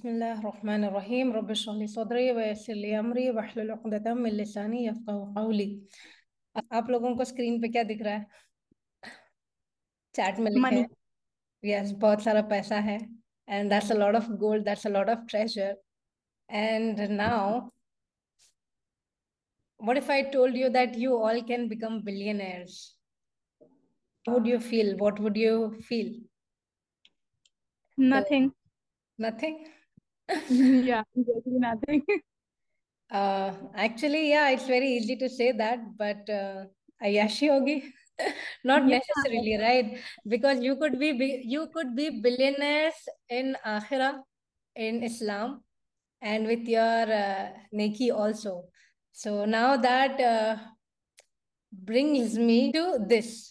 बिस्मिल्लाहिर्रहमानिर्रहीम रब्बि इश्रह ली सदरी व यस्सिर ली अमरी वहलुल उक़दतम मिन लिसानी यफ़क़हू क़ौली। आप लोगों को स्क्रीन पे क्या दिख रहा है? चैट में लिखे मनी। हैं यस, बहुत सारा पैसा है and that's a lot of gold, that's a lot of treasure. And now what if I told you that you all can become billionaires? Would you feel? What would you feel? तो Nothing. Nothing. Yeah, exactly nothing. Actually, yeah, it's very easy to say that, but Ayashi hogi. Not Yeah, necessarily, right? Because you could be billionaires in Akhirah, in Islam, and with your neki also. So now that brings me to this.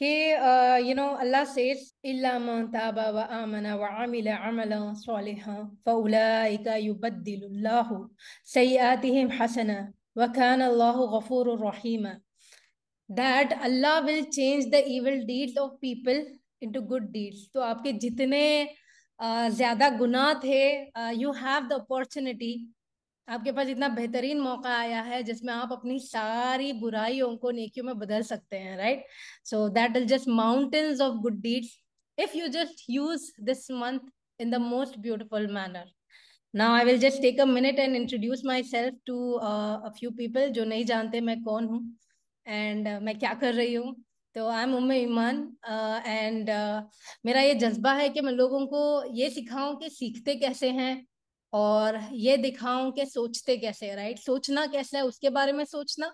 कि अल्लाह says इल्ला मन ताबा व आमना व अमिला अमलन सालिहा फउलाइका युबद्दिलुल्लाहु सय्यातिहिम हसना व काना अल्लाहु गफूरुर Rahima. that Allah will change the evil deeds of people into good deeds। तो आपके जितने ज्यादा गुनाह थे, you have the opportunity, आपके पास इतना बेहतरीन मौका आया है जिसमें आप अपनी सारी बुराइयों को नेकियों में बदल सकते हैं, right? So that will just mountains of good deeds if you just use this month in the most beautiful manner. Now I will just take a minute and introduce myself to a few people जो नहीं जानते मैं कौन हूँ and मैं क्या कर रही हूँ। तो I am Umme Iman and मेरा ये जज्बा है कि मैं लोगों को ये सिखाऊं कि सीखते कैसे हैं और ये दिखाऊं कि सोचते कैसे, राइट? सोचना कैसे है उसके बारे में सोचना,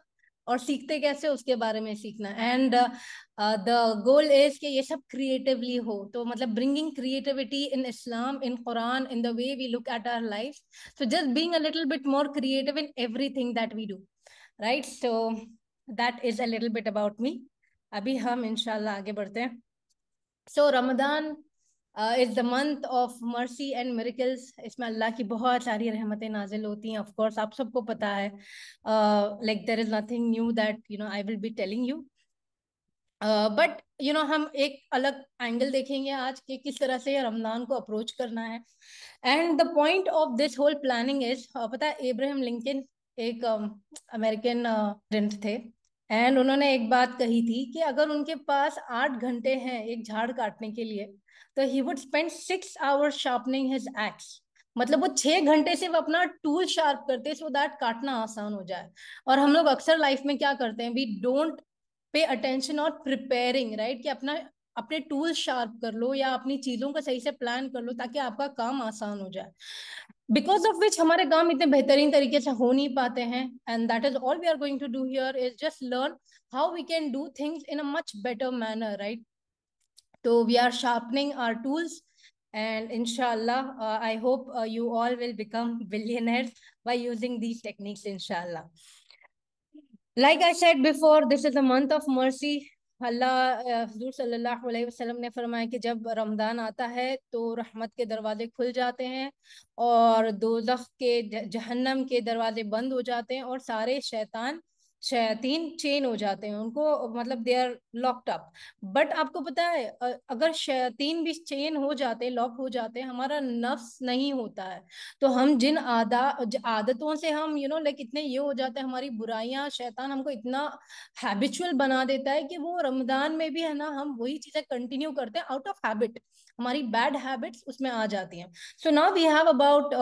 और सीखते कैसे उसके बारे में सीखना। एंड द गोल इज कि ये सब क्रिएटिवली हो, तो मतलब bringing creativity in Islam, in Quran, in the way we look at our life. So just being a little bit more creative in everything that we do, right? So that is a little bit about me. अभी हम इंशाल्लाह आगे बढ़ते हैं। So Ramadan is the month of mercy and miracles. इसमें अल्लाह की बहुत सारी रहमतें नाजिल होती हैं, ऑफ कोर्स आप सबको पता है। Like there is nothing new that I will be telling you, but हम एक अलग एंगल देखेंगे आज कि किस तरह से रमजान को अप्रोच करना है। And the point of this whole planning is, पता है इब्राहिम लिंकन एक अमेरिकन प्रेसिडेंट थे, एंड उन्होंने एक बात कही थी कि अगर उनके पास 8 घंटे हैं एक झाड़ काटने के लिए, तो he would spend 6 hours sharpening his ex. मतलब वो 6 घंटे से वो अपना टूल शार्प करते सो दैट काटना आसान हो जाए। और हम लोग अक्सर लाइफ में क्या करते हैं, वी डोंट पे अटेंशन और प्रिपेयरिंग, राइट? कि अपना अपने टूल शार्प कर लो या अपनी चीजों का सही से प्लान कर लो ताकि आपका काम आसान हो जाए। बिकॉज ऑफ विच हमारे काम इतने बेहतरीन तरीके से हो नहीं पाते हैं। And that is all we are going to do here is just learn how we can do things in a much better manner, right? तो we are sharpening our tools and inshallah I hope you all will become billionaires by using these techniques, inshallah. Like I said before, this is a month of mercy. अल्लाह हजूर सल्लल्लाहु अलैहि वसल्लम ने फरमाया कि जब रमदान आता है तो रहमत के दरवाजे खुल जाते हैं और दोज़ख के, जहन्नम के दरवाजे बंद हो जाते हैं और सारे शैतान चेन हो जाते हैं, उनको मतलब they are locked up. But आपको पता है अगर शैतान भी चेन हो जाते, लॉक हो जाते, हमारा नफ्स नहीं होता है। तो हम जिन आदतों से हम लाइक इतने ये हो जाते हैं, हमारी बुराइयां, शैतान हमको इतना हैबिचुअल बना देता है कि वो रमजान में भी है ना, हम वही चीजें कंटिन्यू करते हैं आउट ऑफ हैबिट, हमारी बैड हैबिट्स उसमें आ जाती हैं। So now we have about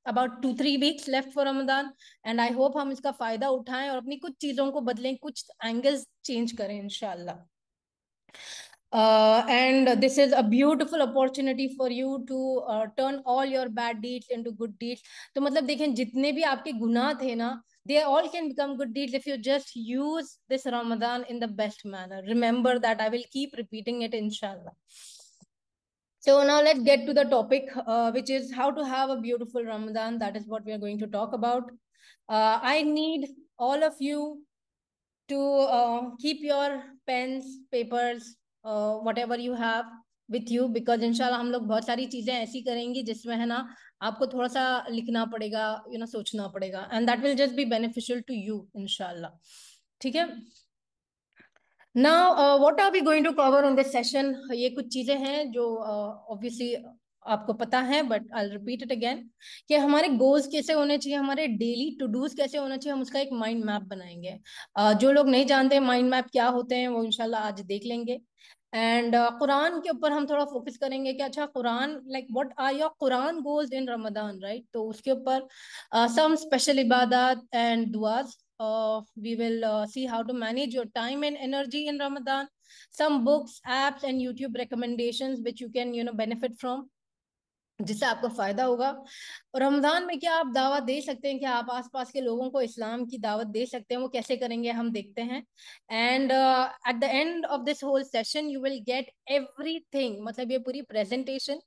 about 2-3 weeks left for Ramadan, and I hope हम इसका फायदा उठाएं और अपनी कुछ चीजों को बदलें, कुछ एंगल्स चेंज करें इंशाल्लाह। And this is a beautiful opportunity for you to turn all your bad deeds into good deeds। तो मतलब देखें जितने भी आपके गुनाह थे ना, they all can become good deeds if you just use this Ramadan in the best manner. Remember that, I will keep repeating it inshallah. So now let's get to the topic, which is how to have a beautiful Ramadan. That is what we are going to talk about. I need all of you to keep your pens, papers, whatever you have with you, because इंशाल्लाह हम लोग बहुत सारी चीजें ऐसी करेंगी जिसमें है ना आपको थोड़ा सा लिखना पड़ेगा, सोचना पड़ेगा, and that will just be beneficial to you इंशाल्लाह। ठीक है? Now what are we going to cover on this session? ये कुछ चीजें हैं जो obviously आपको पता है, but I repeat it again, कि हमारे गोल्स कैसे होने चाहिए, हमारे डेली टू डूज कैसे होना चाहिए, हम उसका एक माइंड मैप बनाएंगे। जो लोग नहीं जानते माइंड मैप क्या होते हैं, वो इंशाल्लाह आज देख लेंगे। एंड कुरान के ऊपर हम थोड़ा फोकस करेंगे कि अच्छा Quran, like what are your Quran goals in Ramadan, right. तो उसके ऊपर सम स्पेशल इबादत एंड दुआज, we will see how to manage your time and energy in Ramadan, some books, apps and YouTube recommendations which you can benefit from, जिससे आपको फायदा होगा। और रमजान में क्या आप दावत दे सकते हैं, क्या आप आसपास के लोगों को इस्लाम की दावत दे सकते हैं, वो कैसे करेंगे हम देखते हैं। And at the end of this whole session you will get everything, मतलब ये पूरी प्रेजेंटेशन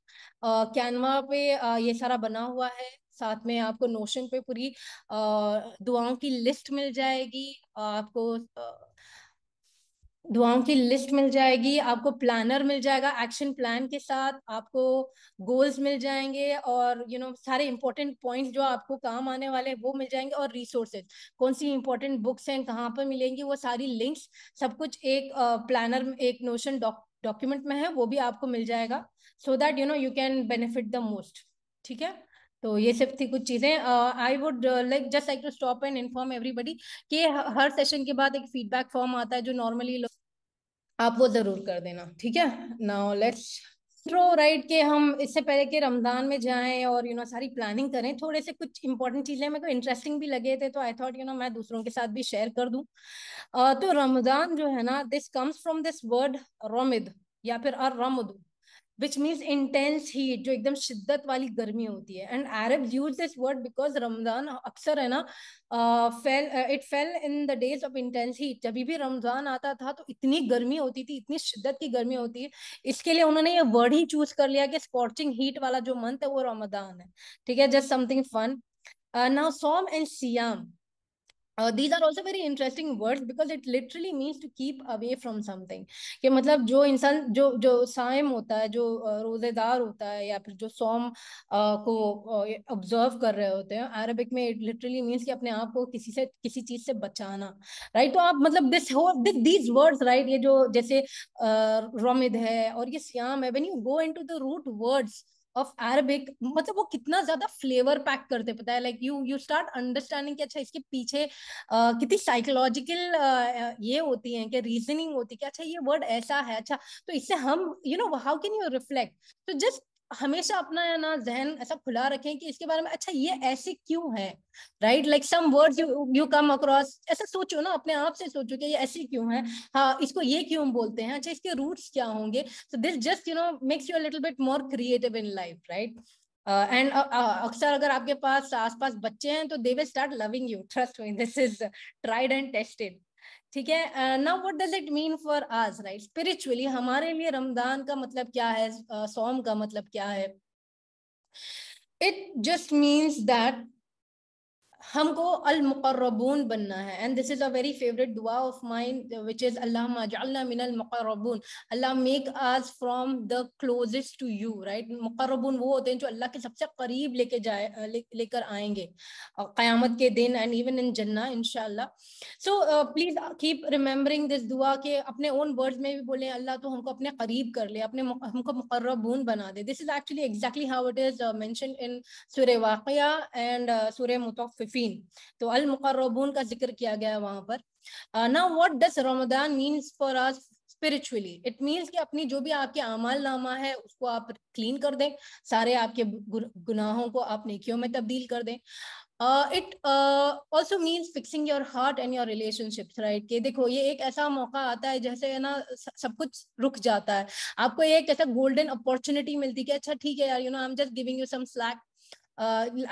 कैनवा पे ये सारा बना हुआ है, साथ में आपको नोशन पे पूरी दुआओं की लिस्ट मिल जाएगी, आपको दुआओं की लिस्ट मिल जाएगी, आपको प्लानर मिल जाएगा एक्शन प्लान के साथ, आपको गोल्स मिल जाएंगे, और सारे इंपॉर्टेंट पॉइंट्स जो आपको काम आने वाले हैं वो मिल जाएंगे, और रिसोर्सेज कौन सी इंपॉर्टेंट बुक्स हैं, कहाँ पर मिलेंगी, वो सारी लिंक्स, सब कुछ एक प्लानर में, एक नोशन डॉक्यूमेंट में है, वो भी आपको मिल जाएगा, so that you can benefit the most. ठीक है, तो ये सब थी कुछ चीजें। I would like to stop and inform everybody कि हर सेशन के बाद एक फीडबैक फॉर्म आता है जो नॉर्मली आप वो जरूर कर देना, ठीक है। नाउ लेट्स इंट्रो, राइट, के हम इससे पहले कि रमजान में जाएं और सारी प्लानिंग करें, थोड़े से कुछ इंपॉर्टेंट चीजें मेरे को इंटरेस्टिंग भी लगे थे, तो आई थॉट मैं दूसरों के साथ भी शेयर कर दूं। तो रमजान जो है ना, this comes from this word रोमिद, या फिर रमद, विच मीन्स इंटेंस हीट, जो एकदम शिद्दत वाली गर्मी होती है। And Arabs use this word because Ramzan अक्सर है ना, it fell in the days of intense heat, जब भी रमजान आता था तो इतनी गर्मी होती थी, इतनी शिद्दत की गर्मी होती है, इसके लिए उन्होंने ये वर्ड ही चूज कर लिया कि स्कॉर्चिंग हीट वाला जो मंथ है वो रमजान है। ठीक है, जस्ट समथिंग फन। नाउ सोम एंड सियाम, these are also very interesting words because it literally means to keep away from something, कि मतलब जो इंसान जो जो साइम होता है, जो रोजेदार होता है, या फिर जो सौम को ऑब्जर्व कर रहे होते हैं, अरबिक में इट लिटरली मीन्स कि अपने आप को किसी चीज से बचाना, राइट। तो आप मतलब दीज वर्ड्स, राइट, ये जो जैसे रोमिद है और ये सियाम है, when you go into the root words of Arabic, मतलब वो कितना ज्यादा फ्लेवर पैक करते, पता है, लाइक यू स्टार्ट अंडरस्टैंडिंग कि अच्छा इसके पीछे कितनी साइकोलॉजिकल ये होती है, कि रीजनिंग होती है, कि अच्छा ये वर्ड ऐसा है, अच्छा तो इससे हम हाउ कैन यू रिफ्लेक्ट। तो जस्ट हमेशा अपना है ना जहन ऐसा खुला रखें कि इसके बारे में, अच्छा ये ऐसे क्यों है, right, like some words you come across, ऐसा सोचो ना, अपने आप से सोचो कि ये ऐसे क्यों है, हाँ इसको ये क्यों बोलते हैं, अच्छा इसके रूट्स क्या होंगे। So this just makes you a little bit more creative in life, right? And अक्सर अगर आपके पास आसपास बच्चे हैं तो they will start loving you, trust me, this is tried and tested. ठीक है, now what does it mean for us, right? Spiritually हमारे लिए रमजान का मतलब क्या है, सौम का मतलब क्या है? It just means that हमको अल मुकर्रबून बनना है, and this is a very favorite दुआ ऑफ माइन विच इज अल्लाहुम्मा जअलना मिनल मुकर्रबून, Allah make us from the closest to you, right. मुकर्रबून वो होते हैं जो अल्लाह के सबसे करीब लेकर आएंगे क़यामत के दिन, एंड इवन इन जन्नह इंशाल्लाह। So please keep remembering this दुआ, के अपने ओन वर्ड्स में भी बोले अल्लाह तो हमको अपने करीब कर ले, हमको मुकर्रबून बना दे। This is actually exactly how it is mentioned in Surah Waqiah and सूरह मुतफ्फिफीन, तो अल मुकर्रबून का जिक्र किया गया है वहां पर। Now what does Ramzan means for us spiritually? It means कि अपनी जो भी आपके अमाल नामा है उसको आप क्लीन कर दें, सारे आपके गुनाहों को आप नेकियों में तब्दील कर दें। It also means fixing your heart and your relationships, right. कि देखो ये एक ऐसा मौका आता है जैसे है ना सब कुछ रुक जाता है, आपको एक ऐसा गोल्डन अपॉर्चुनिटी मिलती है कि अच्छा ठीक है यार, I am just giving you some slack,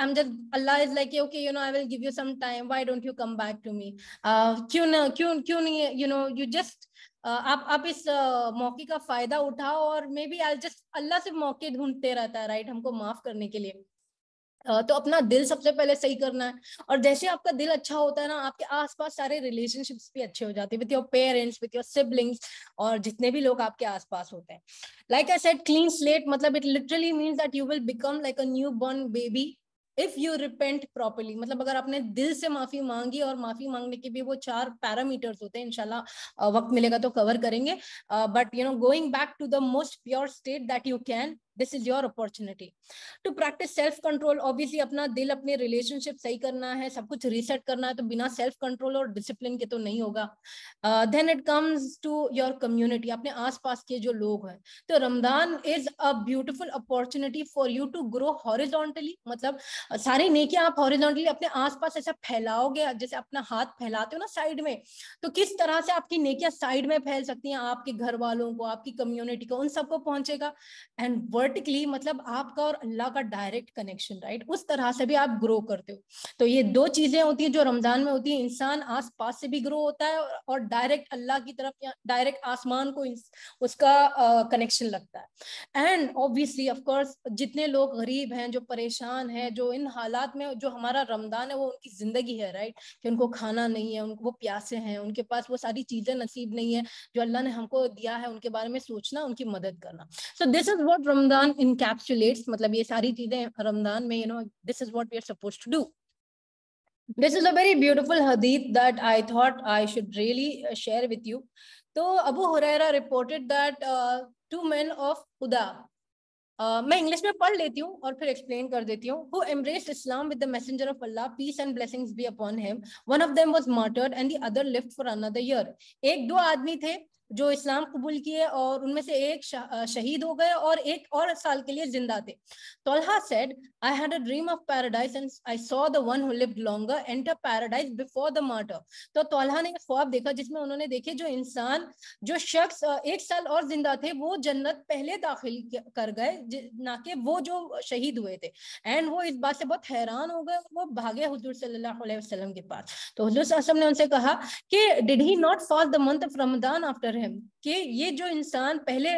I'm just, Allah is like, okay, I will give you some time, why don't you come back to me? क्यों नहीं, you just आप इस मौके का फायदा उठाओ, और मे बी आई जस्ट, अल्लाह सिर्फ मौके ढूंढते रहता है, राइट, हमको माफ करने के लिए। तो अपना दिल सबसे पहले सही करना है, और जैसे आपका दिल अच्छा होता है ना, आपके आसपास सारे रिलेशनशिप्स भी अच्छे हो जाते हैं, with your parents, with your siblings, और जितने भी लोग आपके आसपास होते हैं। Like I said, clean slate मतलब it literally means that you will become like a new born baby if you repent properly. मतलब अगर आपने दिल से माफी मांगी, और माफी मांगने के भी वो 4 पैरामीटर्स होते हैं, इंशाल्लाह वक्त मिलेगा तो कवर करेंगे, but going back to the most pure state that you can, this is your opportunity to practise self control. Obviously अपना दिल, अपने रिलेशनशिप सही करना है, सब कुछ रीसेट करना है, तो बिना सेल्फ कंट्रोल और डिसिप्लिन के तो नहीं होगा। Then it comes to your community, अपने आसपास के जो लोग हैं। तो Ramzan is a beautiful opportunity for you to grow horizontally, मतलब सारी नेकियां आप हॉरिजॉन्टली अपने आसपास ऐसा फैलाओगे, जैसे अपना हाथ फैलाते हो ना साइड में, तो किस तरह से आपकी नेकियां साइड में फैल सकती हैं, आपके घर वालों को, आपकी कम्युनिटी को, उन सबको पहुंचेगा। एंड वर्टिकली मतलब आपका और अल्लाह का डायरेक्ट कनेक्शन, राइट, उस तरह से भी आप ग्रो करते हो। तो ये दो चीजें होती है जो रमजान में होती है, इंसान आस पास से भी ग्रो होता है और डायरेक्ट अल्लाह की तरफ या डायरेक्ट आसमान को उसका कनेक्शन लगता है। एंड ऑब्वियसली ऑफ कोर्स जितने लोग गरीब हैं, जो परेशान हैं, जो इन हालात में, जो हमारा रमजान है वो उनकी जिंदगी है, राइट, कि उनको खाना नहीं है, उनको वो प्यासे हैं, उनके पास वो सारी चीजें नसीब नहीं है जो अल्लाह ने हमको दिया है, उनके बारे में सोचना, उनकी मदद करना। So this is what Ramadan encapsulates, मतलब ये सारी चीजें रमजान में, this is what we are supposed to do. This is a very beautiful hadith that I thought I should really share with you. तो Abu Hurairah reported that two men of Huda, मैं English में पढ़ लेती हूँ और फिर explain कर देती हूँ। Who embraced Islam with the messenger of Allah, peace and blessings be upon him. One of them was martyred and the other lived for another year. एक दो आदमी थे जो इस्लाम कबूल किए और उनमें से एक शहीद हो गए और एक और साल के लिए जिंदा थे। Talha said, I had a dream of paradise and I saw the one who lived longer enter paradise before the martyr. तो तौल्हा ने ख्वाब देखा जिसमें उन्होंने देखे जो शख्स एक साल और जिंदा थे वो जन्नत पहले दाखिल कर गए, ना कि वो जो शहीद हुए थे। एंड वो इस बात से बहुत हैरान हो गए, वो भागे हुजूर सल्लल्लाहु अलैहि वसल्लम के पास। तो हुजूर सल्लल्लाहु अलैहि वसल्लम ने उनसे कहा कि did he not fast the month of Ramzan after him, कि ये जो इंसान पहले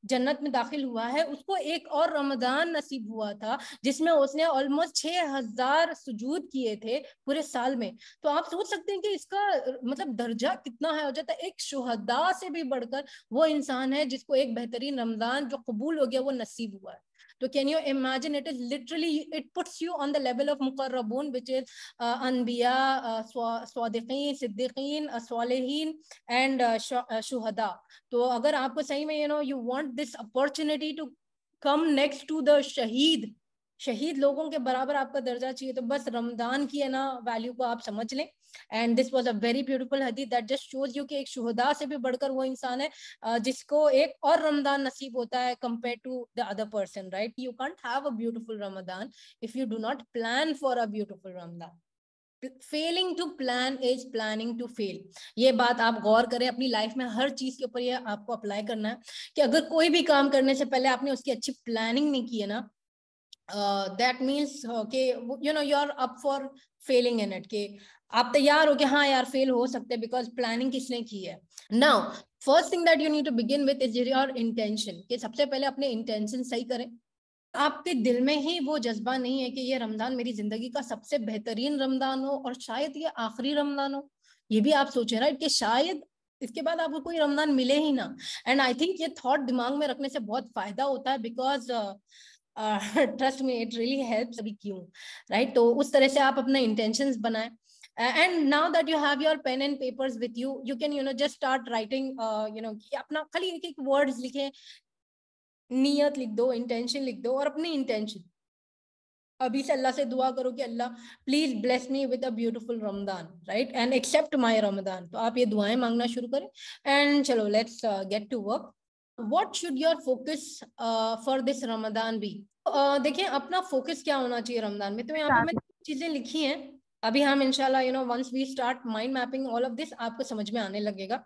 जन्नत में दाखिल हुआ है उसको एक और रमजान नसीब हुआ था जिसमें उसने ऑलमोस्ट 6000 सुजूद किए थे पूरे साल में। तो आप सोच सकते हैं कि इसका मतलब दर्जा कितना है हो जाता है, एक शुहदा से भी बढ़कर वो इंसान है जिसको एक बेहतरीन रमजान जो कबूल हो गया वो नसीब हुआ है। तो can you imagine, it is literally, it puts you on the level of मुकर्रबून व्हिच इज अनबिया, स्वादिकीन, सिद्दीकीन, सालिहीन एंड शुहदा। तो अगर आपको सही में you want this opportunity to come next to the शहीद लोगों के बराबर आपका दर्जा चाहिए, तो बस रमजान की वैल्यू को आप समझ लें। And this was a very beautiful हदीस दैट जस्ट शोज यू कि एक शुहदा से भी बढ़कर वो इंसान है जिसको एक और रमजान नसीब होता है compare to the other person, right. You can't have a beautiful Ramzan if you do not plan for a beautiful Ramzan. Failing to plan is planning to fail. ये बात आप गौर करें अपनी लाइफ में, हर चीज के ऊपर ये आपको अप्लाई करना है कि अगर कोई भी काम करने से पहले आपने उसकी अच्छी प्लानिंग नहीं की है ना, दैट मीन्स कि you are up for failing in it, कि आप तैयार हो कि हाँ यार फेल हो सकते हैं, बिकॉज प्लानिंग किसने की है। Now first thing that you need to begin with is your intention, कि सबसे पहले अपने इंटेंशन सही करें। आपके दिल में ही वो जज्बा नहीं है कि ये रमजान मेरी जिंदगी का सबसे बेहतरीन रमजान हो और शायद ये आखिरी रमजान हो, ये भी आप सोचें, राइट, कि शायद इसके बाद आपको कोई रमजान मिले ही ना। एंड आई थिंक ये थॉट दिमाग में रखने से बहुत फायदा होता है, because trust me it really helps. अभी क्यों, राइट, तो उस तरह से आप अपने इंटेंशंस बनाएं। And now that you have your pen and papers with you, you can just start writing, अपना खाली एक एक वर्ड्स लिखें, नियत लिख दो, इंटेंशन लिख दो, और अपनी इंटेंशन अभी से अल्लाह से दुआ करो कि Allah please bless me with a beautiful Ramzan, right, and accept my Ramzan. तो आप ये दुआएं मांगना शुरू करें। एंड चलो let's get to work. What should your focus for this Ramzan be? देखिए अपना फोकस क्या होना चाहिए रमजान में, तो यहाँ पे मैंने चीजें लिखी हैं। अभी हम इंशाल्लाह once we start mind mapping all of this आपको समझ में आने लगेगा।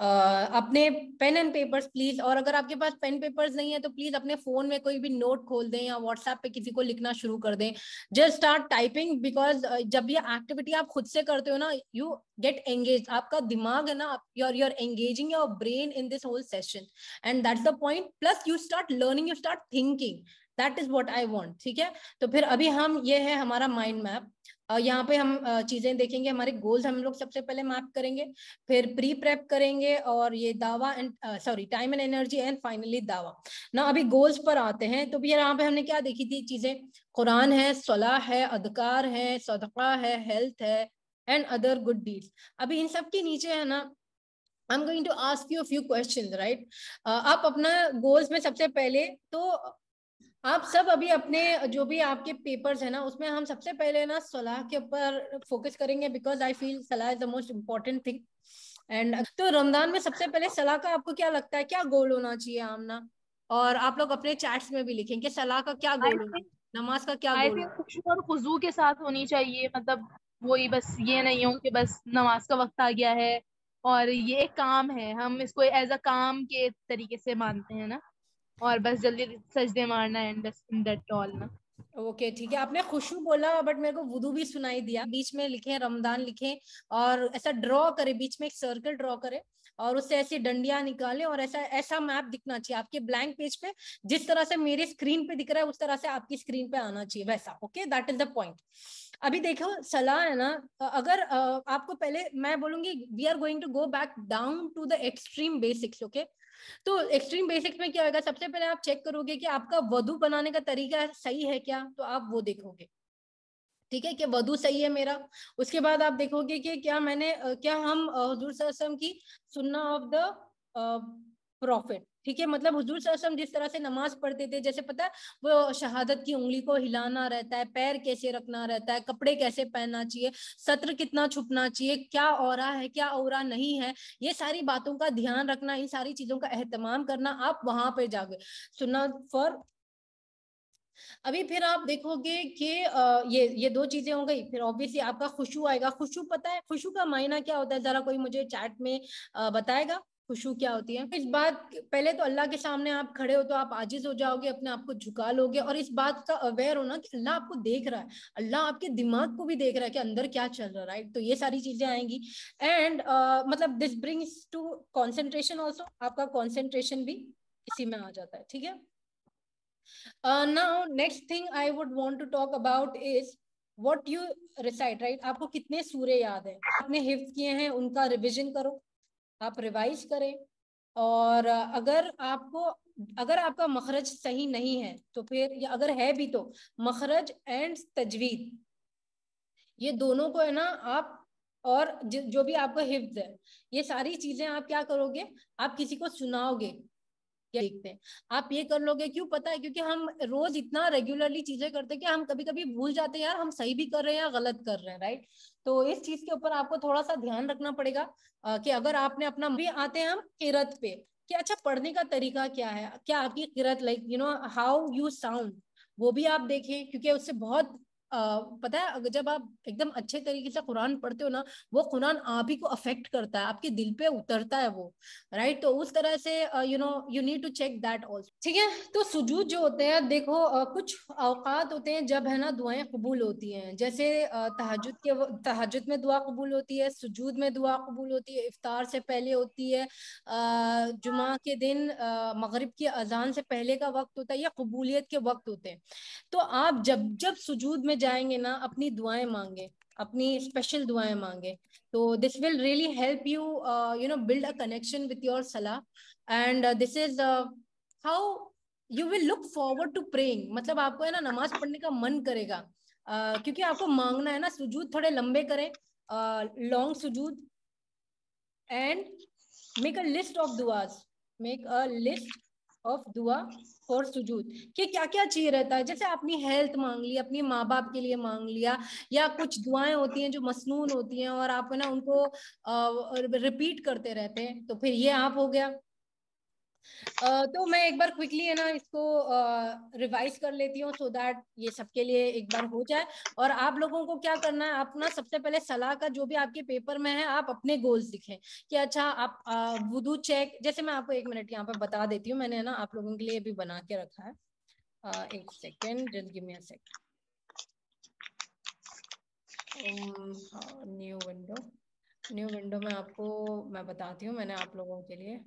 अपने पेन एंड पेपर्स प्लीज, और अगर आपके पास पेन पेपर्स नहीं है तो प्लीज अपने फोन में कोई भी नोट खोल दें या व्हाट्सएप पे किसी को लिखना शुरू कर दें। जस्ट स्टार्ट टाइपिंग, बिकॉज जब ये एक्टिविटी आप खुद से करते हो ना, यू गेट एंगेज, आपका दिमाग है ना, you're engaging your brain in this whole session and that's the point, plus you start learning, you start thinking, that is what I want। ठीक है, तो फिर अभी हम ये है हमारा माइंड मैप। यहाँ पे हम चीजें देखेंगे, हमारे गोल्स हम लोग सबसे पहले मैप करेंगे, फिर प्री प्रेप करेंगे, और ये दावा and sorry time and energy, and finally दावा ना। अभी गोल्स पर आते हैं, तो भी यहाँ पे हमने क्या देखी थी चीजें, कुरान है, सलाह है, अदकार है, सदका है, हेल्थ है, एंड अदर गुड डीड्स। अभी इन सब के नीचे है ना I'm going to ask you a few questions, right? आप अपना गोल्स में सबसे पहले तो आप सब अभी अपने जो भी आपके पेपर्स है ना उसमें हम सबसे पहले ना सलाह के ऊपर फोकस करेंगे, बिकॉज आई फील सलाह is the most important thing. And तो रमजान में सबसे पहले सलाह का आपको क्या लगता है, क्या गोल होना चाहिए आमना? और आप लोग अपने चैट्स में भी लिखें कि सलाह का क्या आई गोल होना थिंक चाहिए, नमाज का क्या आई गोल थिंक होना खुशू और खुजू के साथ होनी चाहिए। मतलब वही, बस ये नहीं हो कि बस नमाज का वक्त आ गया है और ये एक काम है, हम इसको एज अ काम के तरीके से मानते हैं ना, और बस जल्दी सजदे मारना एंड इन दैट ऑल ना। चाहिए। ओके ठीक है, आपने खुशू बोला बट मेरे को वुदू भी सुनाई दिया। बीच में लिखें रमजान लिखें और ऐसा ड्रॉ करें, बीच में एक सर्कल ड्रॉ करें और उससे ऐसी डंडियां निकालें और ऐसा ऐसा मैप दिखना चाहिए आपके ब्लैंक पेज पे, जिस तरह से मेरी स्क्रीन पे दिख रहा है उस तरह से आपकी स्क्रीन पे आना चाहिए वैसा। Okay, that is the point. अभी देखो सलाह है ना, अगर आपको पहले मैं बोलूंगी we are going to go back down to the extreme basics. Okay, तो एक्सट्रीम बेसिक्स में क्या होगा, सबसे पहले आप चेक करोगे कि आपका वधु बनाने का तरीका सही है क्या, तो आप वो देखोगे। ठीक है कि वधु सही है मेरा। उसके बाद आप देखोगे कि क्या मैंने क्या हम हुजूर सल्लल्लाहु अलैहि वसल्लम की सुन्ना ऑफ द प्रॉफिट, ठीक है, मतलब हुजूर सल्लल्लाहु अलैहि वसल्लम जिस तरह से नमाज पढ़ते थे, जैसे पता है वो शहादत की उंगली को हिलाना रहता है, पैर कैसे रखना रहता है, कपड़े कैसे पहनना चाहिए, सत्र कितना छुपना चाहिए, क्या औरा है क्या औरा नहीं है, ये सारी बातों का ध्यान रखना, इन सारी चीजों का एहतमाम करना, आप वहां पे जाओगे सुन्ना फॉर। अभी फिर आप देखोगे कि ये दो चीजें हो गई, फिर ऑब्वियसली आपका खुशू आएगा। खुशू पता है खुशू का मायना क्या होता है, जरा कोई मुझे चैट में बताएगा खुशू क्या होती है? इस बात पहले तो अल्लाह के सामने आप खड़े हो तो आप आजिज हो जाओगे, अपने आप को झुका लोगे और इस बात का अवेयर होना कि अल्लाह आपको देख रहा है, अल्लाह आपके दिमाग को भी देख रहा है कि अंदर क्या चल रहा है, राइट? तो ये सारी चीजें आएंगी। एंड मतलब this brings to concentration also, आपका कॉन्सेंट्रेशन भी इसी में आ जाता है। ठीक है, now next thing I would want to talk about is what you recite, right? आपको कितने सूरे याद है, आपने हिफ्ज किए हैं, उनका रिवीजन करो, आप रिवाइज करें। और अगर आपका मखरज सही नहीं है तो फिर, या अगर है भी तो मखरज एंड तजवीद ये दोनों को है ना आप, और जो भी आपका हिफ्ज है ये सारी चीजें आप क्या करोगे, आप किसी को सुनाओगे या देखते हैं, आप ये कर लोगे। क्यों पता है? क्योंकि हम रोज इतना रेगुलरली चीजें करते हैं कि हम कभी कभी भूल जाते हैं यार हम सही भी कर रहे हैं या गलत कर रहे हैं, राइट? तो इस चीज के ऊपर आपको थोड़ा सा ध्यान रखना पड़ेगा कि अगर आपने अपना भी आते हैं हम किरत पे कि अच्छा पढ़ने का तरीका क्या है, क्या आपकी किरत लाइक हाउ यू साउंड, वो भी आप देखें, क्योंकि उससे बहुत पता है अगर जब आप एकदम अच्छे तरीके से कुरान पढ़ते हो ना, वो कुरान आप ही को अफेक्ट करता है, आपके दिल पे उतरता है वो, राइट? तो उस तरह से you need to check that also. ठीक है, तो सुजूद जो होते हैं देखो कुछ औकात होते हैं जब है ना दुआएं कबूल होती हैं, जैसे तहज्जुद में दुआ कबूल होती है, सुजूद में दुआ कबूल होती है, इफ्तार से पहले होती है, जुमा के दिन मगरिब की अजान से पहले का वक्त होता है, या कबूलियत के वक्त होते हैं। तो आप जब जब सुजूद में जाएंगे ना अपनी दुआएं मांगे, अपनी स्पेशल दुआएं मांगे, तो this will really help you build a connection with your salah, and this is how you will look forward to praying, मतलब आपको है ना नमाज पढ़ने का मन करेगा, क्योंकि आपको मांगना है ना। सुजूद थोड़े लंबे करें, लॉन्ग सुजूद, and make a list of दुआज, मेक अ लिस्ट ऑफ दुआ फॉर सुजूद, कि क्या क्या चाहिए रहता है, जैसे अपनी हेल्थ मांग ली, अपनी माँ बाप के लिए मांग लिया, या कुछ दुआएं होती हैं जो मसनून होती हैं और आप है ना उनको रिपीट करते रहते हैं, तो फिर ये आप हो गया। तो मैं एक बार क्विकली है ना इसको रिवाइज कर लेती हूँ सो दैट ये सबके लिए एक बार हो जाए। और आप लोगों को क्या करना है, अपना सबसे पहले सलाह का जो भी आपके पेपर में है आप अपने गोल्स लिखें कि अच्छा आप वुदू चेक, जैसे मैं आपको एक मिनट यहाँ पे बता देती हूँ, मैंने है ना आप लोगों के लिए भी बना के रखा है। एक second, just give me a second. New window में आपको मैं बताती हूँ, मैंने आप लोगों के लिए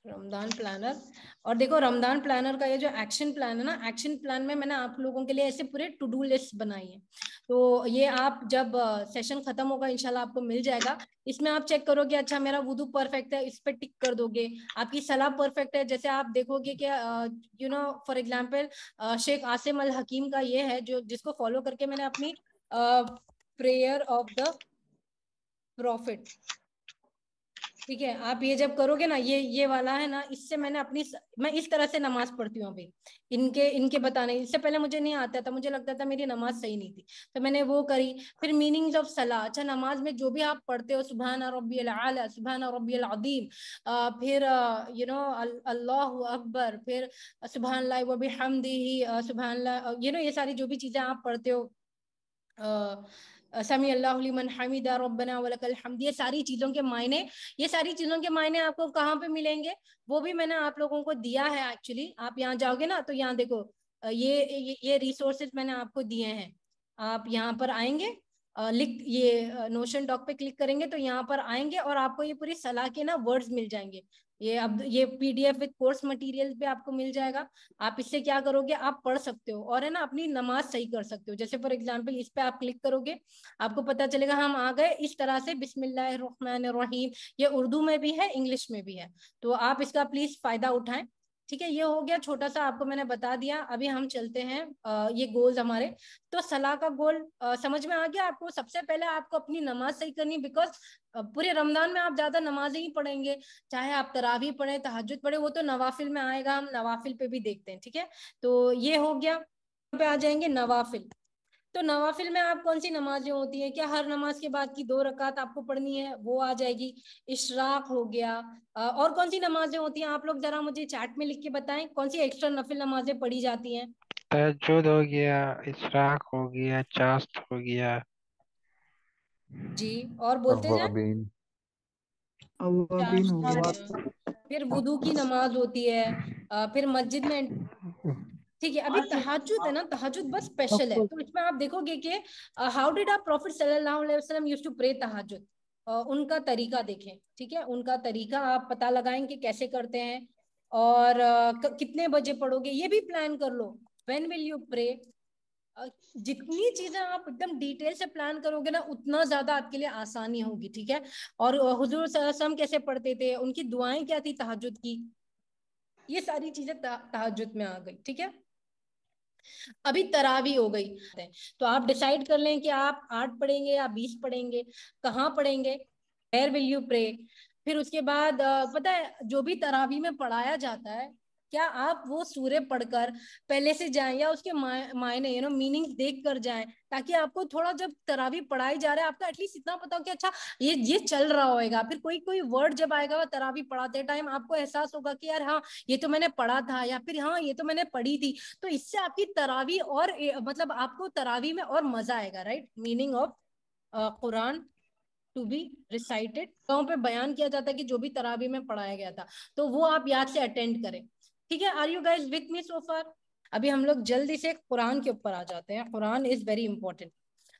रमदान प्लानर। और देखो रमदान प्लानर का ये जो एक्शन प्लान है ना, एक्शन प्लान में मैंने आप लोगों के लिए ऐसे पूरे टू डू लिस्ट बनाई है, तो ये आप जब सेशन खत्म होगा इंशाल्लाह आपको मिल जाएगा। इसमें आप चेक करोगे अच्छा मेरा वुदू परफेक्ट है, इस पे टिक कर दोगे, आपकी सलाह परफेक्ट है, जैसे आप देखोगे कि फॉर एग्जाम्पल शेख आसिम अल हकीम का ये है जो जिसको फॉलो करके मैंने अपनी प्रेयर ऑफ द प्रॉफिट। ठीक है, आप ये जब करोगे ना, ये वाला है ना, इससे मैं इस तरह से नमाज पढ़ती हूँ अभी। इनके इनके बताने, इससे पहले मुझे नहीं आता था, मुझे लगता था मेरी नमाज सही नहीं थी, तो मैंने वो करी। फिर मीनिंग्स ऑफ सलाह, अच्छा नमाज में जो भी आप पढ़ते हो, सुबहान रब्बियल आला, सुबहान रब्बियल अज़ीम, फिर अल्लाहु अकबर, फिर सुबहान अल्लाह व बिहम्दिही, सुबहान अल्लाह, ये सारी जो भी चीजें आप पढ़ते हो, समी अल्लाहु लिमन हमीदा रब्बना वलकल हम्द, ये सारी चीजों के मायने आपको कहाँ पे मिलेंगे, वो भी मैंने आप लोगों को दिया है एक्चुअली। आप यहाँ जाओगे ना तो यहाँ देखो, ये रिसोर्सेज मैंने आपको दिए हैं। आप यहाँ पर आएंगे, लिख ये नोशन डॉक पे क्लिक करेंगे तो यहाँ पर आएंगे और आपको ये पूरी सलाह के ना वर्ड्स मिल जाएंगे। ये पीडीएफ विद कोर्स मटेरियल पे आपको मिल जाएगा। आप इससे क्या करोगे, आप पढ़ सकते हो और है ना अपनी नमाज सही कर सकते हो। जैसे फॉर एग्जांपल इस पे आप क्लिक करोगे, आपको पता चलेगा हम आ गए इस तरह से, बिस्मिल्लाहिर्रहमानिर्रहीम। ये उर्दू में भी है, इंग्लिश में भी है, तो आप इसका प्लीज फायदा उठाएं। ठीक है, ये हो गया छोटा सा, आपको मैंने बता दिया। अभी हम चलते हैं ये गोल्स हमारे। तो सलाह का गोल समझ में आ गया आपको। सबसे पहले आपको अपनी नमाज सही करनी, बिकॉज पूरे रमजान में आप ज्यादा नमाजें ही पढ़ेंगे, चाहे आप तरावी पढ़े, तहज्जुद पढ़े, वो तो नवाफिल में आएगा, हम नवाफिल पे भी देखते हैं। ठीक है, तो ये हो गया। पे आ जाएंगे नवाफिल। तो नवाफिल में आप कौन सी नमाजें होती है, क्या हर नमाज के बाद की 2 रकात आपको पढ़नी है, वो आ जाएगी। इशराक हो गया। और कौन सी नमाजें होती हैं, आप लोग जरा मुझे चैट में लिख के बताएं, कौन सी एक्स्ट्रा नफिल नमाजें पढ़ी जाती हैं। तहज्जुद हो गया, इशराक हो गया, चास्त हो गया। जी, और बोलते जाए। अवाबीन। अवाबीन चाश्त हो हो गया। गया। फिर वुदू की नमाज होती है। फिर मस्जिद में। ठीक है, अभी तहज्जुद है ना, तहज्जुद बस स्पेशल है, तो इसमें आप देखोगे कि हाउ डिड आवर प्रॉफिट सल्लल्लाहु अलैहि वसल्लम यूज्ड टू प्रे तहज्जुद। उनका तरीका देखें, ठीक है, उनका तरीका आप पता लगाएं कि कैसे करते हैं। और कितने बजे पढ़ोगे ये भी प्लान कर लो, व्हेन विल यू प्रे। जितनी चीजें आप एकदम डिटेल से प्लान करोगे ना, उतना ज्यादा आपके लिए आसानी होगी। ठीक है, और हुजूर सल्लल्लाहु अलैहि वसल्लम कैसे पढ़ते थे, उनकी दुआएं क्या थी तहज्जुद की, ये सारी चीजें तहज्जुद में आ गई। ठीक है, अभी तरावी हो गई है, तो आप डिसाइड कर लें कि आप 8 पढ़ेंगे या 20 पढ़ेंगे, कहाँ पढ़ेंगे, वेयर विल यू प्रे। फिर उसके बाद पता है जो भी तरावी में पढ़ाया जाता है, क्या आप वो सूरे पढ़कर पहले से जाएं या उसके मायने मीनिंग देख कर जाएं, ताकि आपको थोड़ा, जब तरावी पढ़ाई जा रहा है, आपको एटलीस्ट इतना पता हो कि अच्छा ये चल रहा होएगा। फिर कोई कोई वर्ड जब आएगा वो तरावी पढ़ाते टाइम, आपको एहसास होगा कि यार हाँ ये तो मैंने पढ़ा था, या फिर हाँ ये तो मैंने पढ़ी थी। तो इससे आपकी तरावी और मतलब आपको तरावी में और मजा आएगा, right. Meaning of Quran to be recited, गाँव पे बयान किया जाता है कि जो भी तरावी में पढ़ाया गया था, तो वो आप याद से अटेंड करें। ठीक है, are you guys with me so far. अभी हम लोग जल्दी से कुरान के ऊपर आ जाते हैं, कुरान इज वेरी इंपॉर्टेंट।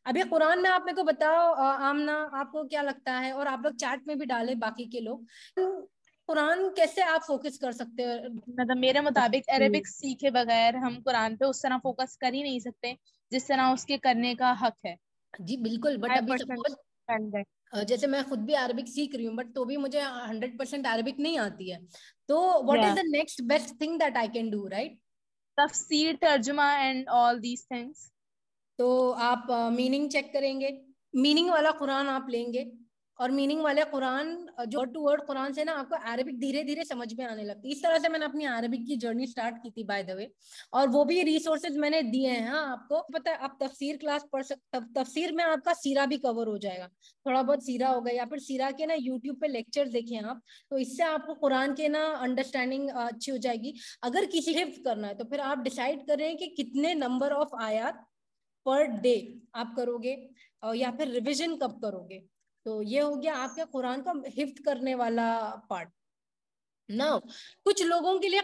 अभी कुरान में आप मेरे को बताओ आमना, आपको क्या लगता है, और आप लोग चैट में भी डाले बाकी के लोग, कुरान कैसे आप फोकस कर सकते हैं। मतलब मेरे मुताबिक अरेबिक सीखे बगैर हम कुरान पे उस तरह फोकस कर ही नहीं सकते जिस तरह उसके करने का हक है। जी बिल्कुल, बट आई अभी पर्सनली सपोज दैट जैसे मैं खुद भी अरबिक सीख रही हूँ, बट तो भी मुझे 100% अरबिक नहीं आती है, तो व्हाट इज या the next best thing that I can do, right. तफसीर तर्जुमा एंड ऑल दीज थिंग्स। तो आप मीनिंग चेक करेंगे, मीनिंग वाला कुरान आप लेंगे, और मीनिंग वाले कुरान जो वर्ड टू वर्ड कुरान से ना आपको अरबिक धीरे धीरे समझ में आने लगती है। इस तरह से मैंने अपनी अरबिक की जर्नी स्टार्ट की थी बाय द वे, और वो भी रिसोर्सेज मैंने दिए हैं। हाँ, आपको पता है आप तफसीर क्लास पढ़ सकते, तफसीर में आपका सीरा भी कवर हो जाएगा, थोड़ा बहुत सीरा हो गया, या फिर सीरा के ना यूट्यूब पे लेक्चर देखें आप, तो इससे आपको कुरान के ना अंडरस्टैंडिंग अच्छी हो जाएगी। अगर किसी हिफ्ज करना है तो फिर आप डिसाइड कर रहे हैं कि कितने नंबर ऑफ आयात पर डे आप करोगे, या फिर रिवीजन कब करोगे। तो ये हो गया आपके कुरान का हिफ्ज करने वाला पार्ट ना। कुछ लोगों के लिए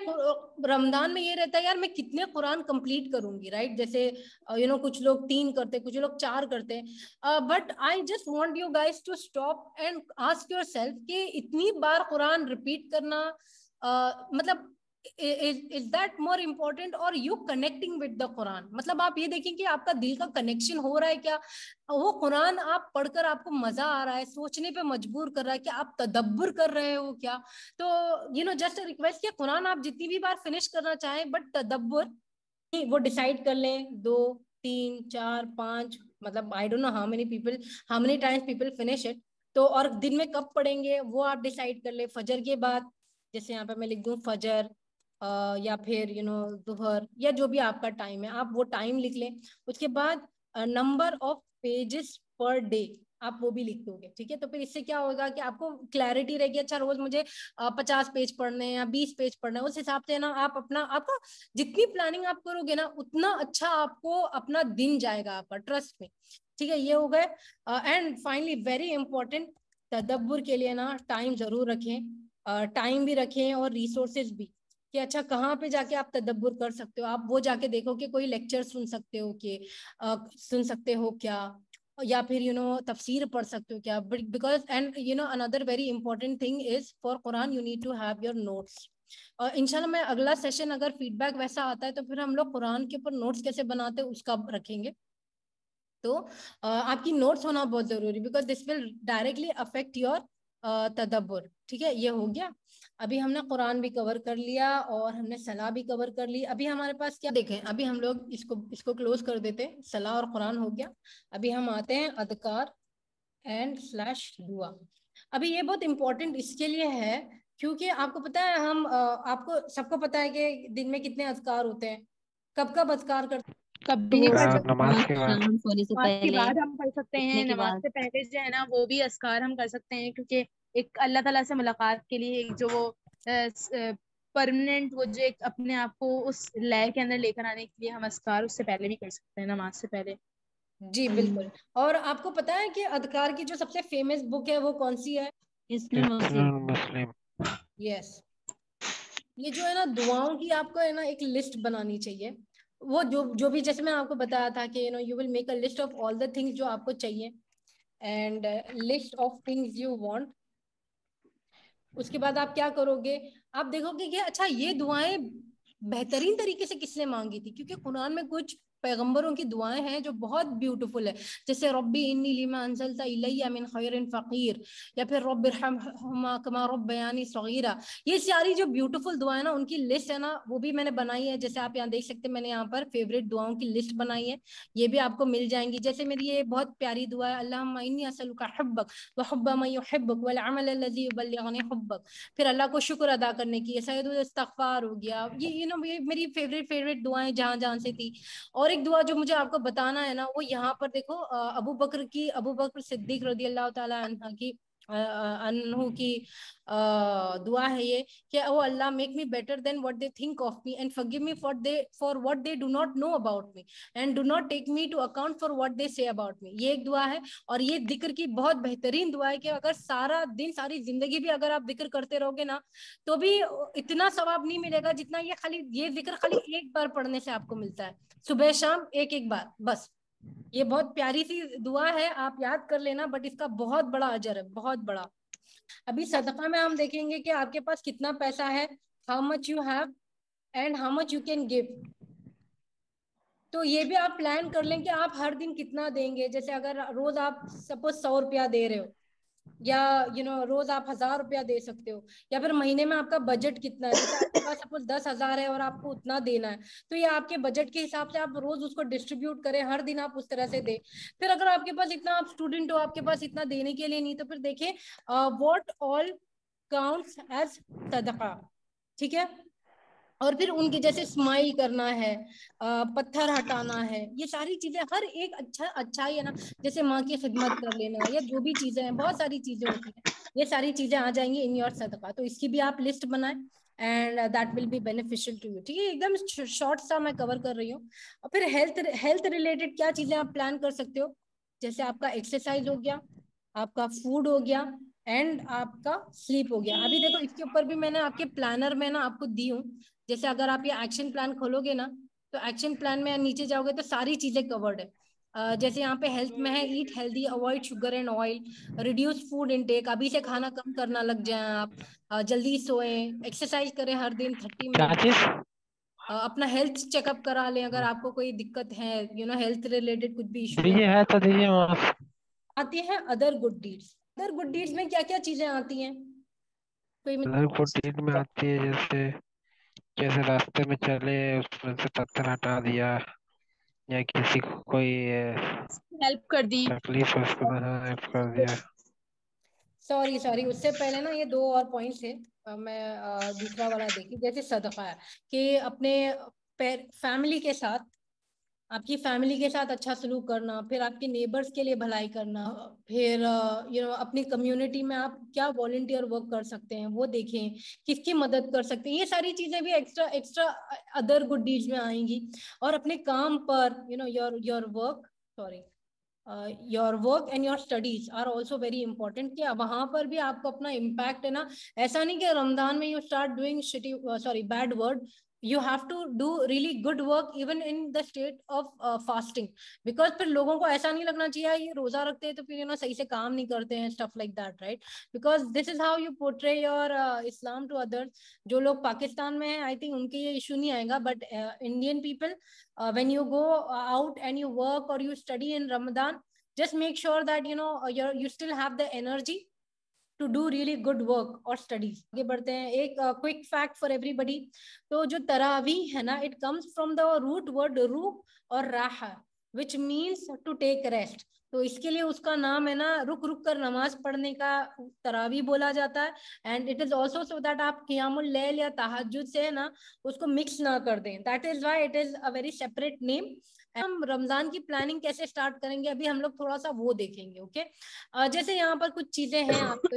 रमजान में ये रहता है यार मैं कितने कुरान कंप्लीट करूंगी, राइट। जैसे कुछ लोग 3 करते, कुछ लोग 4 करते हैं, but I just want you guys to stop and ask yourself कि इतनी बार कुरान रिपीट करना, मतलब इज दैट मोर इम्पोर्टेंट, और you connecting with the Quran. मतलब आप ये देखें कि आपका दिल का कनेक्शन हो रहा है क्या, वो कुरान आप पढ़कर आपको मजा आ रहा है, सोचने पे मजबूर कर रहा है, कि आप तदब्बर कर रहे हो क्या। तो जस्ट रिक्वेस्ट कि कुरान आप जितनी भी बार फिनिश करना चाहें, बट तदब्बर वो डिसाइड कर लें, 2 3 4 5, मतलब I don't know how many times people finish it, तो और दिन में कब पढ़ेंगे वो आप डिसाइड कर ले, फजर के बाद, जैसे यहाँ पे मैं लिख दूं फजर, या फिर दोपहर, या जो भी आपका टाइम है आप वो टाइम लिख लें। उसके बाद number of pages per day आप वो भी लिख दोगे, ठीक है। तो फिर इससे क्या होगा कि आपको क्लैरिटी रहेगी, अच्छा रोज मुझे 50 पेज पढ़ने हैं या 20 पेज पढ़ना है, उस हिसाब से ना आप अपना आपका जितनी प्लानिंग आप करोगे ना उतना अच्छा आपको अपना दिन जाएगा आपका, ट्रस्ट में, ठीक है। ये हो गए। एंड फाइनली वेरी इंपॉर्टेंट, तदब्बर के लिए ना टाइम जरूर रखें, टाइम भी रखें और रिसोर्सेज भी, कि अच्छा कहाँ पे जाके आप तदब्बर कर सकते हो, आप वो जाके देखो कि कोई लेक्चर सुन सकते हो, कि सुन सकते हो क्या, या फिर तफसीर पढ़ सकते हो क्या, because and another very important thing is for Quran you need to have your notes. और इंशाल्लाह मैं अगला सेशन अगर फीडबैक वैसा आता है तो फिर हम लोग कुरान के ऊपर नोट्स कैसे बनाते हैं उसका रखेंगे। तो आपकी नोट्स होना बहुत जरूरी, because this will directly affect your तदब्बर, ठीक है। ये हो गया। अभी हमने कुरान भी कवर कर लिया और हमने सलाह भी कवर कर ली। अभी हमारे पास क्या देखें, अभी हम लोग इसको इसको क्लोज कर देते हैं, सलाह और कुरान हो गया। अभी हम आते हैं अदकार एंड स्लैश दुआ। अभी ये बहुत इंपॉर्टेंट इसके लिए है क्योंकि आपको पता है हम आपको सबको पता है कि दिन में कितने अजकार होते हैं, कब कब अजकार करते कभी नहीं पढ़ सकते। नमाज के बाद। शाम सोने से नमाज के पहले, बाद हम पढ़ सकते हैं, उठने के नमाज बाद। से पहले जो है ना वो भी अस्कार हम कर सकते हैं, क्योंकि एक अल्लाह ताला से मुलाकात के लिए एक जो वो परमानेंट वो जो एक अपने आप को उस लय के अंदर लेकर आने के लिए हम अस्कार उससे पहले भी कर सकते हैं, नमाज से पहले। जी बिल्कुल। और आपको पता है कि अदकार की जो सबसे फेमस बुक है वो कौन सी है? इसमें मुस्लिम। मुस्लिम। यस। ये जो है ना दुआओं की आपको है ना एक लिस्ट बनानी चाहिए। वो जो जो भी जैसे मैंने आपको बताया था कि you will make a list of all the things जो आपको चाहिए, and list of things you want. उसके बाद आप क्या करोगे, आप देखोगे कि अच्छा ये दुआएं बेहतरीन तरीके से किसने मांगी थी, क्योंकि कुरान में कुछ पैगंबरों की दुआएं हैं जो बहुत ब्यूटीफुल है, जैसे रब्बी इन्नी लिमा अंज़लता इलैया मिन खैरिन फकीर, या फिर रब्बिरहमहुमा कमा रब्बयानी सगीरा। ये सारी जो ब्यूटीफुल दुआएं ना उनकी लिस्ट है ना वो भी मैंने बनाई है, जैसे आप यहाँ देख सकते हैं मैंने यहाँ पर फेवरेट दुआओं की लिस्ट बनाई है, ये भी आपको मिल जाएंगी। जैसे मेरी ये बहुत प्यारी दुआ है, अल्लाहुम्मा इन्नी असअलुका हुब्बक व हुब्ब मन युहिब्बुक वल अमल अल्लज़ी युबल्लिगुनी हुब्बक। फिर अल्लाह को शुक्र अदा करने की, सैयदुल इस्तगफार हो गया, ये ये मेरी फेवरेट फेवरेट दुआएं जहां जहां से थी। और एक दुआ जो मुझे आपको बताना है ना वो यहाँ पर देखो, अबू बकर सिद्दीक रदी अल्लाह ताला अन्हा की अनहु की दुआ है ये, कि O Allah make me better than what they think of me and forgive me for what they do not know about me and do not take me to account for what they say about मी। ये एक दुआ है। और ये जिक्र की बहुत बेहतरीन दुआ है कि अगर सारा दिन सारी जिंदगी भी अगर आप जिक्र करते रहोगे ना तो भी इतना सवाब नहीं मिलेगा जितना ये जिक्र खाली एक बार पढ़ने से आपको मिलता है, सुबह शाम एक एक बार बस। ये बहुत प्यारी सी दुआ है, आप याद कर लेना, बट इसका बहुत बड़ा अजर है, बहुत बड़ा। अभी सदका में हम देखेंगे कि आपके पास कितना पैसा है, how much you have and how much you can give. तो ये भी आप प्लान कर लें कि आप हर दिन कितना देंगे। जैसे अगर रोज आप सपोज 100 रुपया दे रहे हो, या रोज आप 1000 रुपया दे सकते हो, या फिर महीने में आपका बजट कितना है, जैसे आपके पास सपोज 10,000 है और आपको उतना देना है, तो ये आपके बजट के हिसाब से आप रोज उसको डिस्ट्रीब्यूट करें, हर दिन आप उस तरह से दे। फिर अगर आपके पास इतना, आप स्टूडेंट हो, आपके पास इतना देने के लिए नहीं, तो फिर देखिए व्हाट ऑल काउंट्स एज सदका, ठीक है। और फिर उनके जैसे स्माइल करना है, पत्थर हटाना है, ये सारी चीजें हर एक अच्छा ही है ना, जैसे माँ की खिदमत कर लेना, या जो भी चीजें हैं, बहुत सारी चीजें होती हैं, ये सारी चीजें आ जाएंगी इन योर सदका। तो इसकी भी आप लिस्ट बनाएं and that will be beneficial to you, ठीक है। एकदम शॉर्ट सा मैं कवर कर रही हूँ। और फिर हेल्थ हेल्थ रिलेटेड क्या चीजें आप प्लान कर सकते हो, जैसे आपका एक्सरसाइज हो गया, आपका फूड हो गया, एंड आपका स्लीप हो गया। अभी देखो इसके ऊपर भी मैंने आपके प्लानर में ना आपको दी हूँ, जैसे अगर आप ये एक्शन प्लान खोलोगे ना तो एक्शन प्लान में नीचे जाओगे तो सारी चीजें कवर्ड है। जैसे यहाँ पे हेल्थ में है, eat healthy, avoid sugar and oil, reduce food intake, अभी से खाना कम करना लग जाए आप, जल्दी सोएं, एक्सरसाइज करें हर दिन 30 मिनट, क्या चीज? अपना हेल्थ चेकअप करा लें अगर आपको कोई दिक्कत है, हेल्थ रिलेटेड कुछ भी इशू है। दीजिए, है तो दीजिए वहाँ। आती है other good deeds. Other good deeds में क्या क्या चीजें आती हैं, कोई कलर फुटेज में आती है, जैसे कैसे रास्ते में चले उसमें से पत्थर हटा दिया, या किसी को कोई हेल्प कर दी। तकलीफ है उसको हेल्प कर दिया। सॉरी सॉरी, उससे पहले ना ये दो और पॉइंट्स है। मैं दूसरा वाला देखी, जैसे सदका है कि अपने फैमिली के साथ, आपकी फैमिली के साथ अच्छा सलूक करना, फिर आपके नेबर्स के लिए भलाई करना, फिर अपनी कम्युनिटी में आप क्या वॉलेंटियर वर्क कर सकते हैं वो देखें, किसकी मदद कर सकते हैं, ये सारी चीजें भी extra extra other good deeds में आएंगी। और अपने काम पर your work, sorry, your work and your studies are also very important, कि वहां पर भी आपको अपना इम्पैक्ट है ना। ऐसा नहीं कि रमजान में you start doing shitty, sorry, bad word, you have to do really good work even in the state of fasting, because फिर लोगों को ऐसा नहीं लगना चाहिए ये रोजा रखते हैं तो फिर सही से काम नहीं करते हैं, stuff like that, right? because this is how you portray your Islam to others. जो लोग पाकिस्तान में हैं आई थिंक उनके ये इशू नहीं आएगा, but Indian people, when you go out and you work or you study in Ramadan, just make sure that you still have the energy to do really good work और studies. आगे बढ़ते हैं, एक quick fact for everybody. तो जो तरावी है ना, it comes from the root word रू और राह, which means to take rest. तो इसके लिए उसका नाम है ना, रुक रुक कर नमाज पढ़ने का तरावी बोला जाता है। And it is also so that आप कियामुल लैल या तहज्जुद से ना उसको मिक्स ना कर दें, that is why it is a very separate name. हम रमजान की प्लानिंग कैसे स्टार्ट करेंगे अभी हम लोग थोड़ा सा वो देखेंगे, ओके? जैसे यहाँ पर कुछ चीजें हैं आपको,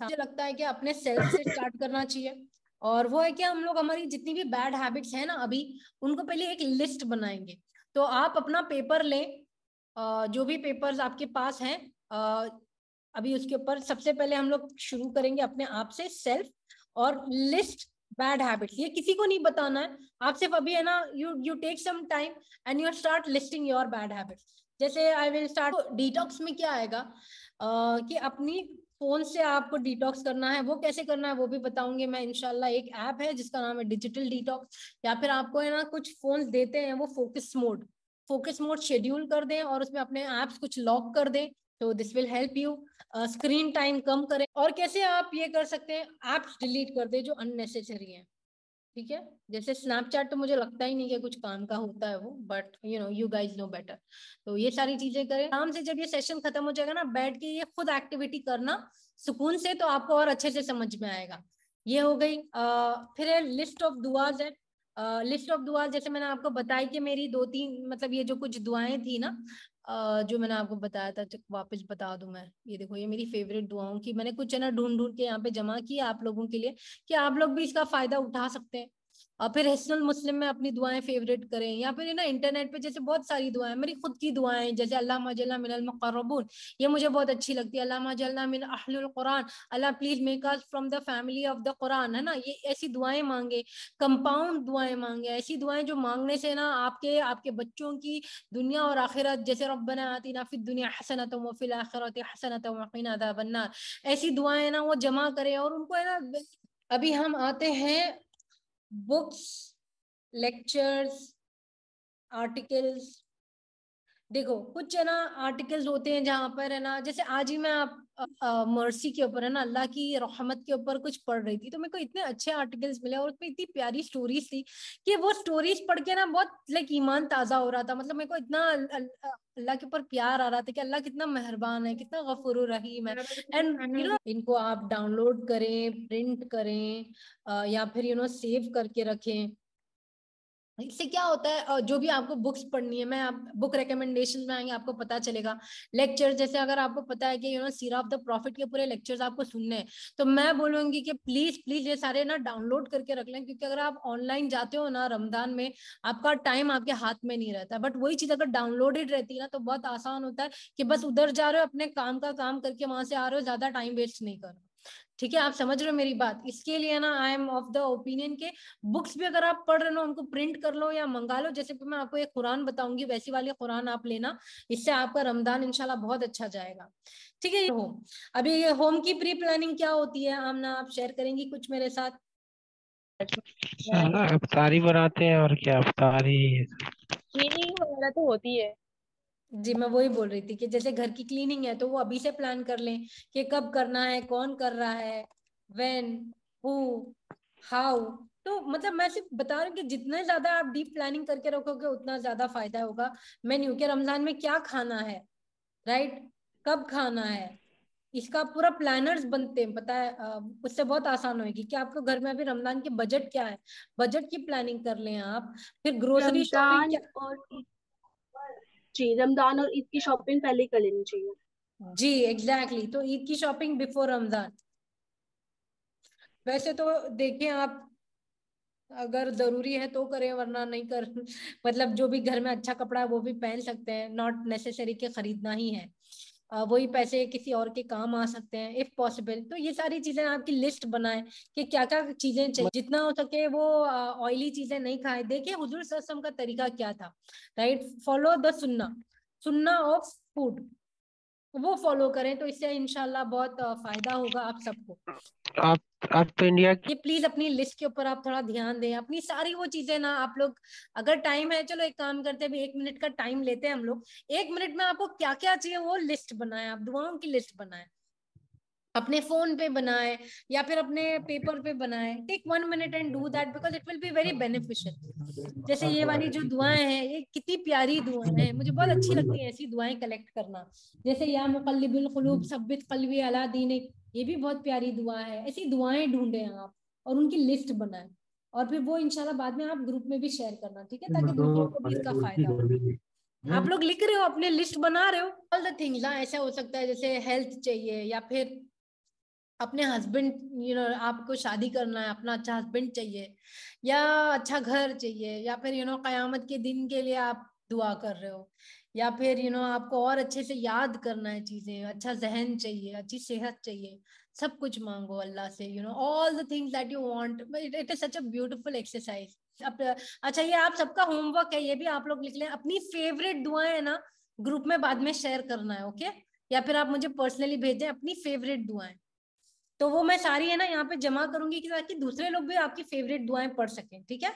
मुझे लगता है कि अपने सेल्फ से स्टार्ट करना चाहिए। और वो है कि हम लोग हमारी जितनी भी बैड हैबिट्स हैं ना अभी, उनको पहले एक लिस्ट बनाएंगे। तो आप अपना पेपर लें, जो भी पेपर्स आपके पास हैं, अभी उसके ऊपर सबसे पहले हम लोग शुरू करेंगे अपने आप से, सेल्फ और लिस्ट बैड हैबिट्स। ये किसी को नहीं बताना है, आप सिर्फ अभी है ना, you take some time and you start listing your bad habits. जैसे आई विल स्टार्ट डिटॉक्स में क्या आएगा, कि अपनी फोन से आपको डिटॉक्स करना है। वो कैसे करना है वो भी बताऊंगी मैं इंशाल्लाह। एक ऐप है जिसका नाम है डिजिटल डिटॉक्स, या फिर आपको है ना कुछ फोन देते हैं वो फोकस मोड शेड्यूल कर दें और उसमें अपने एप्स कुछ लॉक कर दें, तो this will help you. Screen time कम करें। और कैसे आप ये कर सकते हैं, एप्स डिलीट कर दें जो अननेसेसरी हैं, ठीक है? जैसे स्नैपचैट तो मुझे लगता ही नहीं कि कुछ काम का होता है वो, but you guys know better. तो ये सारी चीजें करें आराम से। जब ये सेशन खत्म हो जाएगा ना, बैठ के ये खुद एक्टिविटी करना सुकून से, तो आपको और अच्छे से समझ में आएगा। ये हो गई। फिर लिस्ट ऑफ दुआज है। लिस्ट ऑफ दुआज जैसे मैंने आपको बताई कि मेरी दो तीन, मतलब ये जो कुछ दुआएं थी ना, जो मैंने आपको बताया था, वापस बता दूं मैं। ये देखो, ये मेरी फेवरेट दुआओं की मैंने कुछ है ना ढूंढ ढूंढ के यहाँ पे जमा किया आप लोगों के लिए, कि आप लोग भी इसका फायदा उठा सकते हैं। और फिर हिस्नुल मुस्लिम में अपनी दुआएं फेवरेट करें, या फिर ना इंटरनेट पे जैसे बहुत सारी दुआएं, मेरी खुद की दुआएं, जैसे अल्लाह जल्ला मिनल मुक़र्रबून, ये मुझे बहुत अच्छी लगती है। अल्लाह जल्ला मिन अहलुल कुरान, Allah please make us from the family of the Quran, है ना। ये ऐसी दुआएं मांगे, कंपाउंड दुआएं मांगे, ऐसी दुआएं जो मांगने से ना आपके आपके बच्चों की दुनिया और आखिरत, जैसे रब्बना आतिना फिद दुनिया हसनतम व फिल आखिरति हसनतम व क़िना अज़ाबन्नार, ऐसी दुआएं ना वो जमा करें और उनको है ना। अभी हम आते हैं बुक्स, लेक्चर्स, आर्टिकल्स। देखो कुछ है ना आर्टिकल्स होते हैं जहां पर है ना, जैसे आज ही मैं आप मर्सी के ऊपर है ना, अल्लाह की रहमत के ऊपर कुछ पढ़ रही थी, तो मेरे को इतने अच्छे आर्टिकल्स मिले और उसमें इतनी प्यारी स्टोरीज थी कि वो स्टोरीज पढ़ के ना बहुत लाइक ईमान ताजा हो रहा था। मतलब मेरे को इतना अल्लाह के ऊपर प्यार आ रहा था कि अल्लाह कितना मेहरबान है, कितना गफूर रहीम है। एंड इनको आप डाउनलोड करें, प्रिंट करें, या फिर सेव करके रखें। इससे क्या होता है, जो भी आपको बुक्स पढ़नी है, मैं आप बुक रिकमेंडेशन में आएंगे आपको पता चलेगा। लेक्चर जैसे अगर आपको पता है कि सीरा ऑफ द प्रॉफिट के पूरे लेक्चर्स आपको सुनने हैं, तो मैं बोलूंगी कि प्लीज प्लीज ये सारे ना डाउनलोड करके रख लें, क्योंकि अगर आप ऑनलाइन जाते हो ना रमजान में, आपका टाइम आपके हाथ में नहीं रहता। बट वही चीज अगर डाउनलोडेड रहती है ना, तो बहुत आसान होता है कि बस उधर जा रहे हो, अपने काम का काम करके वहां से आ रहे हो, ज्यादा टाइम वेस्ट नहीं कर रहे हो। ठीक है, आप समझ रहे हो मेरी बात? इसके लिए ना I am of the opinion के बुक्स भी अगर आप पढ़ रहे हो उनको प्रिंट कर लो या मंगा लो। जैसे कि मैं आपको एक कुरान बताऊंगी, वैसी वाली कुरान आप लेना, इससे आपका रमजान इंशाल्लाह बहुत अच्छा जाएगा। ठीक है। होम, अभी ये होम की प्री प्लानिंग क्या होती है आमना, आप शेयर करेंगी कुछ मेरे साथ? अफ्तारी बनाते हैं और क्या अफ्तारी। क्लीनिंग वगैरह तो होती है। जी, मैं वही बोल रही थी कि जैसे घर की क्लीनिंग है तो वो अभी से प्लान कर लें कि कब करना है, कौन कर रहा है, व्हेन, हु, हाउ। तो मतलब मैं सिर्फ बता रही हूँ कि जितने ज्यादा आप डीप प्लानिंग करके रखोगे उतना ज्यादा फायदा होगा। मेन्यू के रमजान में क्या खाना है, राइट, कब खाना है, इसका पूरा प्लानर्स बनते हैं, पता है, उससे बहुत आसान होगी कि आपको घर में अभी रमजान के बजट क्या है, बजट की प्लानिंग कर लें आप। फिर ग्रोसरी शॉपिंग रमजान क्या, और ईद, जी रमजान और ईद की शॉपिंग पहले ही कर लेनी चाहिए। जी एग्जैक्टली, तो ईद की शॉपिंग बिफोर रमजान। वैसे तो देखें आप, अगर जरूरी है तो करें, वरना नहीं कर मतलब जो भी घर में अच्छा कपड़ा है वो भी पहन सकते हैं, नॉट नेसेसरी के खरीदना ही है। वही पैसे किसी और के काम आ सकते हैं इफ पॉसिबल। तो ये सारी चीजें आपकी लिस्ट बनाए कि क्या क्या चीजें चाहिए, जितना हो सके वो ऑयली चीजें नहीं खाए। देखिए हुजूर सल्लल्लाहु अलैहि वसल्लम का तरीका क्या था, राइट, फॉलो द सुन्ना, सुन्ना ऑफ फूड, वो फॉलो करें तो इससे इंशाल्लाह बहुत फायदा होगा आप सबको। आप आप तो इंडिया ये प्लीज अपनी लिस्ट के ऊपर आप थोड़ा ध्यान दें, अपनी सारी वो चीजें ना आप लोग, अगर टाइम है चलो एक काम करते हैं, अभी 1 मिनट का टाइम लेते हैं हम लोग, 1 मिनट में आपको क्या क्या चाहिए वो लिस्ट बनाए, आप दुआओं की लिस्ट बनाए, अपने फोन पे बनाए या फिर अपने पेपर पे बनाए। Take 1 minute and do that because it will be very beneficial. जैसे ये वाली जो दुआएं हैं ये कितनी प्यारी दुआएं हैं, मुझे बहुत अच्छी लगती है ऐसी दुआएं कलेक्ट करना। जैसे या मुकल्लिबुल कुलूब सब्बित कल्बी अला दीनिक, ये भी बहुत प्यारी दुआ है। ऐसी दुआएं ढूंढे आप और उनकी लिस्ट बनाए, और फिर वो इंशाल्लाह बाद में आप ग्रुप में भी शेयर करना, ठीक है, ताकि दूसरों को भी इसका फायदा हो। आप लोग लिख रहे हो, अपने लिस्ट बना रहे हो, ऑल द थिंग्स। ऐसा हो सकता है जैसे हेल्थ चाहिए, या फिर अपने हस्बैंड, आपको शादी करना है, अपना अच्छा हस्बैंड चाहिए, या अच्छा घर चाहिए, या फिर कयामत के दिन के लिए आप दुआ कर रहे हो, या फिर आपको और अच्छे से याद करना है चीजें, अच्छा जहन चाहिए, अच्छी सेहत चाहिए। सब कुछ मांगो अल्लाह से, all the things that you want. It is such a beautiful exercise. अच्छा, ये आप सबका होमवर्क है, ये भी आप लोग लिख लें, अपनी फेवरेट दुआएं है ना ग्रुप में बाद में शेयर करना है, ओके? या फिर आप मुझे पर्सनली भेजें अपनी फेवरेट दुआएं, तो वो मैं सारी है ना यहाँ पे जमा करूंगी कि ताकि दूसरे लोग भी आपकी फेवरेट दुआएं पढ़ सकें, ठीक है?